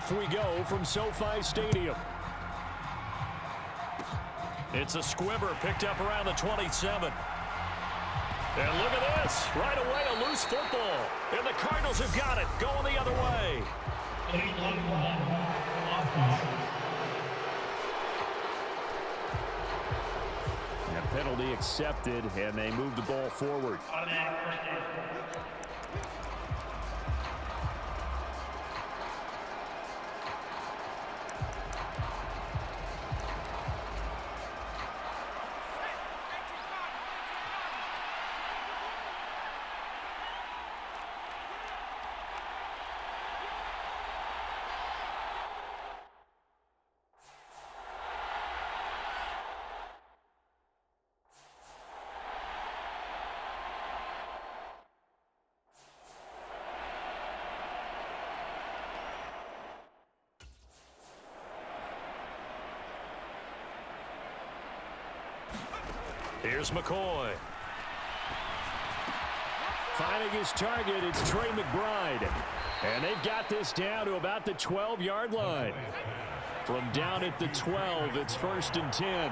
off we go from SoFi Stadium. It's a squibber picked up around the 27. And look at this. Right away, a loose football. And the Cardinals have got it, going the other way. And penalty accepted, and they move the ball forward. Here's McCoy. Finding his target, it's Trey McBride. And they've got this down to about the 12-yard line. From down at the 12, it's 1st and 10.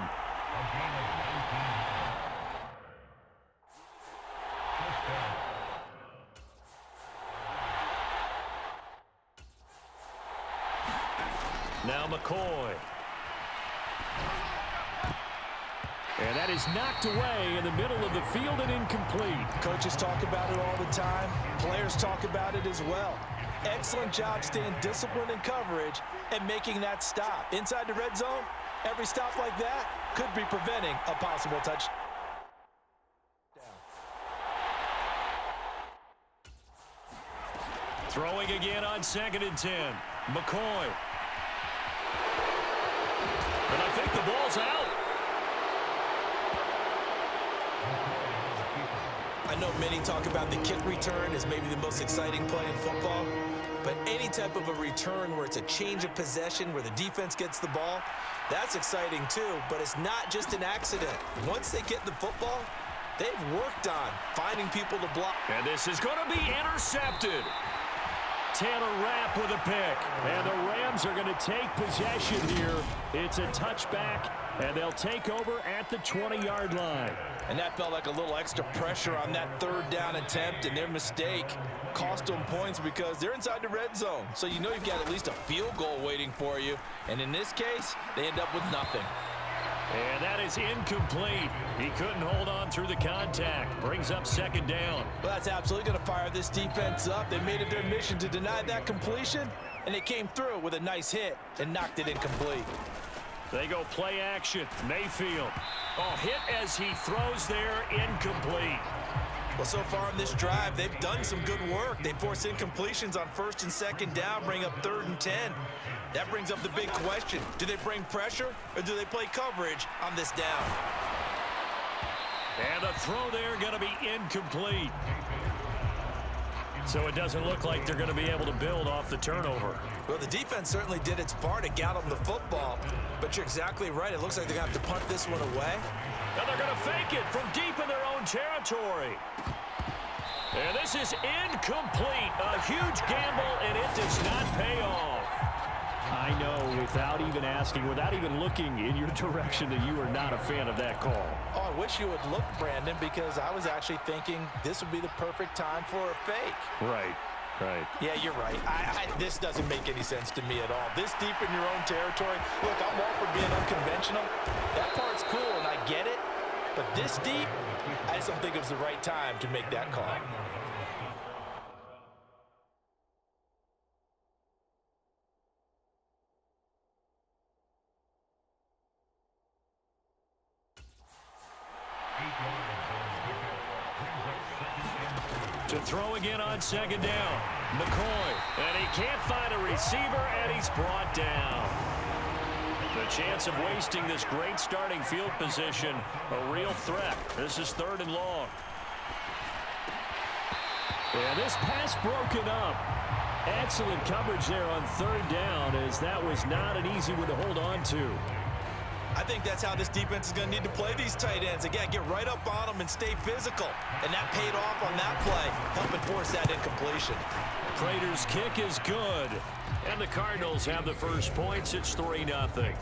Now McCoy. And that is knocked away in the middle of the field and incomplete. Coaches talk about it all the time. Players talk about it as well. Excellent job staying disciplined in coverage and making that stop. Inside the red zone, every stop like that could be preventing a possible touchdown. Throwing again on 2nd and 10. McCoy. And I think the ball's out. I know many talk about the kick return as maybe the most exciting play in football, but any type of a return where it's a change of possession, where the defense gets the ball, that's exciting too, but it's not just an accident. Once they get the football, they've worked on finding people to block. And this is going to be intercepted. Taylor Rapp with a pick. And the Rams are going to take possession here. It's a touchback, and they'll take over at the 20-yard line. And that felt like a little extra pressure on that 3rd down attempt, and their mistake cost them points because they're inside the red zone. So you know you've got at least a field goal waiting for you. And in this case, they end up with nothing. And that is incomplete. He couldn't hold on through the contact. Brings up 2nd down. Well, that's absolutely going to fire this defense up. They made it their mission to deny that completion, and they came through with a nice hit and knocked it incomplete. They go play action. Mayfield. Oh, hit as he throws there, incomplete. Well, so far in this drive, they've done some good work. They force incompletions on 1st and 2nd down, bring up 3rd and 10. That brings up the big question. Do they bring pressure, or do they play coverage on this down? And the throw there going to be incomplete. So it doesn't look like they're going to be able to build off the turnover. Well, the defense certainly did its part to get them the football, but you're exactly right. It looks like they're going to have to punt this one away. And they're going to fake it from deep in their own territory. And this is incomplete. A huge gamble, and it does not pay off. I know, without even asking, without even looking in your direction, that you are not a fan of that call. Oh, I wish you would look, Brandon, because I was actually thinking this would be the perfect time for a fake. Right. Yeah, you're right. This doesn't make any sense to me at all. This deep in your own territory, look, I'm all for being unconventional. That part's cool, and I get it. But this deep, I just don't think it was the right time to make that call. To throw again on 2nd down. McCoy. And he can't find a receiver, and he's brought down. The chance of wasting this great starting field position, a real threat. This is 3rd and long. And this pass broken up. Excellent coverage there on 3rd down, as that was not an easy one to hold on to. I think that's how this defense is going to need to play these tight ends. Again, get right up on them and stay physical. And that paid off on that play, helping force that incompletion. Prater's kick is good. And the Cardinals have the first points. It's 3-0.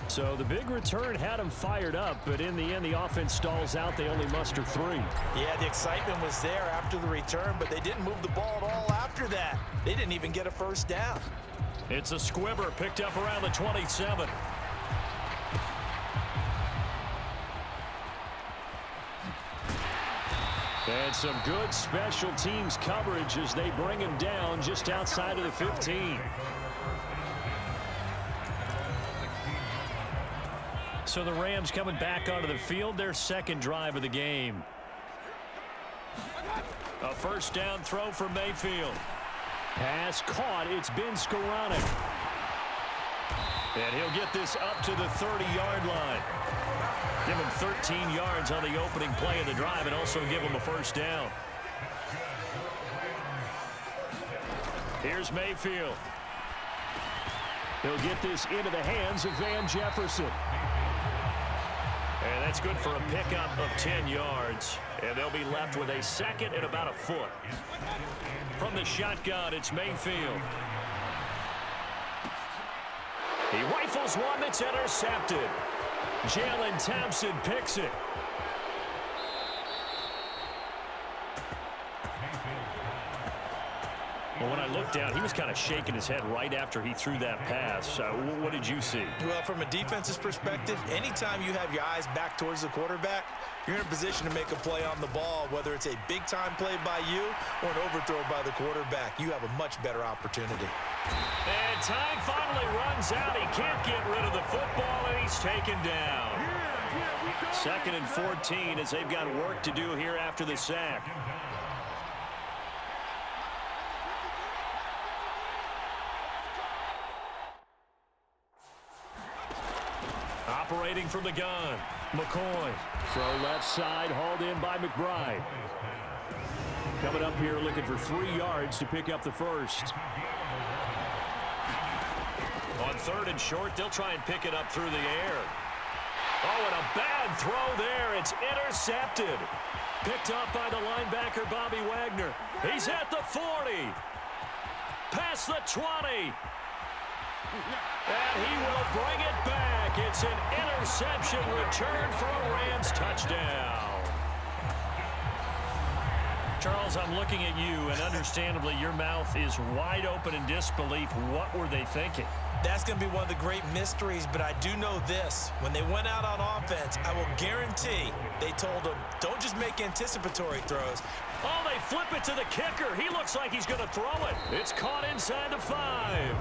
So the big return had them fired up, but in the end, the offense stalls out. They only muster 3. Yeah, the excitement was there after the return, but they didn't move the ball at all after that. They didn't even get a first down. It's a squibber picked up around the 27. And some good special teams coverage as they bring him down just outside of the 15. So the Rams coming back onto the field, their second drive of the game. A first down throw for Mayfield. Pass caught. It's been Skoranek. And he'll get this up to the 30-yard line. Give him 13 yards on the opening play of the drive and also give him a first down. Here's Mayfield. He'll get this into the hands of Van Jefferson. And that's good for a pickup of 10 yards. And they'll be left with a second and about a foot. From the shotgun, it's Mayfield. He rifles one that's intercepted. Jalen Thompson picks it. Well, when I looked down, he was kind of shaking his head right after he threw that pass. What did you see? Well, from a defense's perspective, anytime you have your eyes back towards the quarterback, you're in a position to make a play on the ball, whether it's a big-time play by you or an overthrow by the quarterback. You have a much better opportunity. And time finally runs out. He can't get rid of the football, and he's taken down. Second and 14 as they've got work to do here after the sack. Operating from the gun, McCoy. Throw left side, hauled in by McBride. Coming up here looking for 3 yards to pick up the first. On third and short, they'll try and pick it up through the air. Oh, and a bad throw there. It's intercepted. Picked up by the linebacker, Bobby Wagner. He's at the 40. Past the 20. And he will bring it back. It's an interception return for a Rams touchdown. Charles, I'm looking at you, and understandably, your mouth is wide open in disbelief. What were they thinking? That's going to be one of the great mysteries, but I do know this. When they went out on offense, I will guarantee they told him, don't just make anticipatory throws. Oh, they flip it to the kicker. He looks like he's going to throw it. It's caught inside the 5.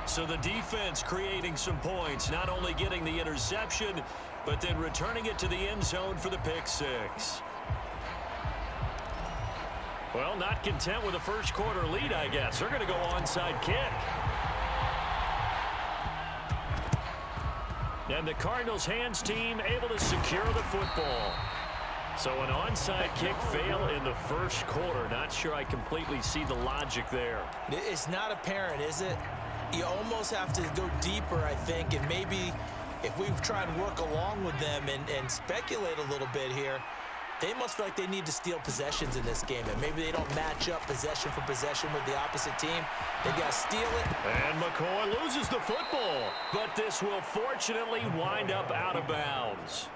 So the defense creating some points, not only getting the interception, but then returning it to the end zone for the pick 6. Well, not content with a first quarter lead, I guess. They're going to go onside kick. And the Cardinals hands team able to secure the football. So an onside kick fail in the first quarter. Not sure I completely see the logic there. It's not apparent, is it? You almost have to go deeper, I think, and maybe if we try and work along with them and speculate a little bit here, they must feel like they need to steal possessions in this game, and maybe they don't match up possession for possession with the opposite team. They got to steal it. And McCoy loses the football, but this will fortunately wind up out of bounds.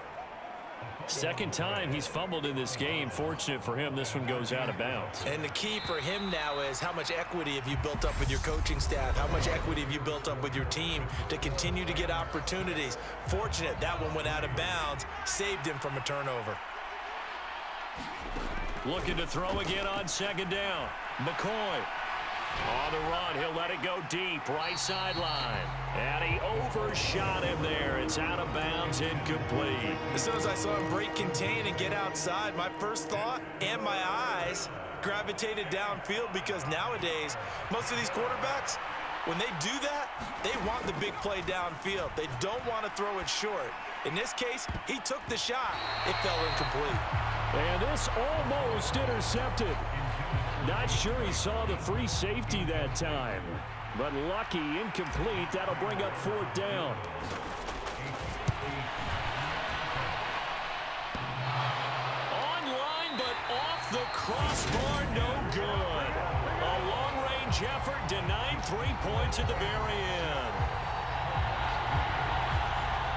Second time he's fumbled in this game. Fortunate for him, this one goes out of bounds. And the key for him now is how much equity have you built up with your coaching staff? How much equity have you built up with your team to continue to get opportunities? Fortunate that one went out of bounds, saved him from a turnover. Looking to throw again on second down. McCoy on the run. He'll let it go deep, right sideline. And he overshot him there. It's out of bounds, incomplete. As soon as I saw him break contain and get outside, my first thought and my eyes gravitated downfield, because nowadays, most of these quarterbacks, when they do that, they want the big play downfield. They don't want to throw it short. In this case, he took the shot. It fell incomplete. And this almost intercepted. Not sure he saw the free safety that time. But lucky, incomplete. That'll bring up 4th down. Online, but off the crossbar, no good. A long-range effort denied 3 points at the very end.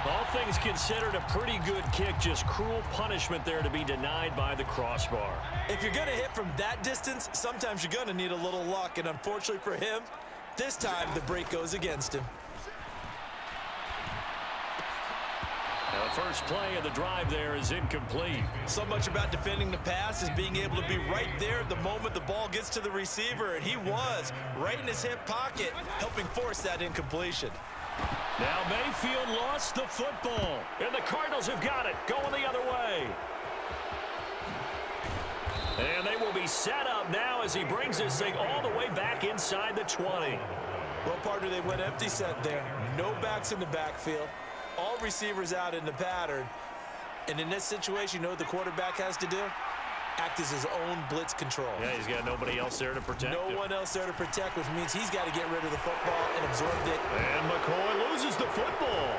All things considered, a pretty good kick. Just cruel punishment there to be denied by the crossbar. If you're going to hit from that distance, sometimes you're going to need a little luck. And unfortunately for him, this time the break goes against him. Now the first play of the drive there is incomplete. So much about defending the pass is being able to be right there at the moment the ball gets to the receiver. And he was right in his hip pocket, helping force that incompletion. Now Mayfield lost the football, and the Cardinals have got it, going the other way. And they will be set up now as he brings this thing all the way back inside the 20. Well, partner, they went empty set there. No backs in the backfield. All receivers out in the pattern. And in this situation, you know what the quarterback has to do? Act as his own blitz control. Yeah, he's got nobody else there to protect him. No one else there to protect, which means he's got to get rid of the football and absorb it. And McCoy loses the football.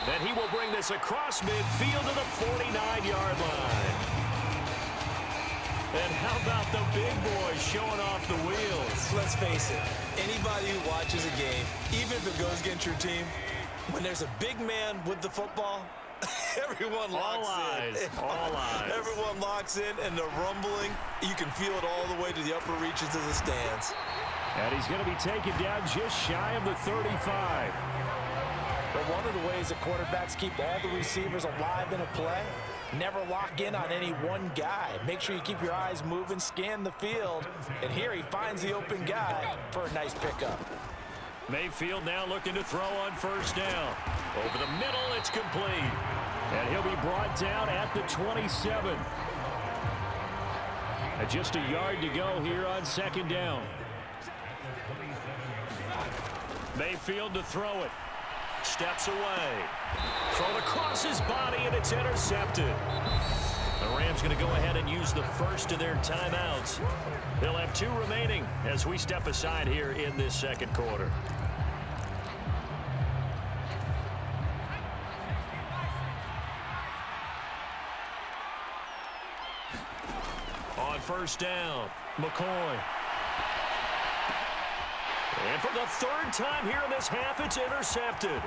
Then he will bring this across midfield to the 49-yard line. And how about the big boy showing off the wheels? Let's face it, anybody who watches a game, even if it goes against your team, when there's a big man with the football, everyone locks in. All eyes. Everyone locks in, and the rumbling, you can feel it all the way to the upper reaches of the stands. And he's going to be taken down just shy of the 35. But one of the ways that quarterbacks keep all the receivers alive in a play, never lock in on any one guy. Make sure you keep your eyes moving, scan the field, and here he finds the open guy for a nice pickup. Mayfield now looking to throw on 1st down. Over the middle, it's complete. And he'll be brought down at the 27. And just a yard to go here on 2nd down. Mayfield to throw it. Steps away. Thrown across his body, and it's intercepted. The Rams going to go ahead and use the first of their timeouts. They'll have 2 remaining as we step aside here in this 2nd quarter. On 1st down, McCoy. And for the 3rd time here in this half, it's intercepted. And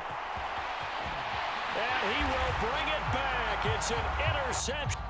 he will bring it back. It's an interception.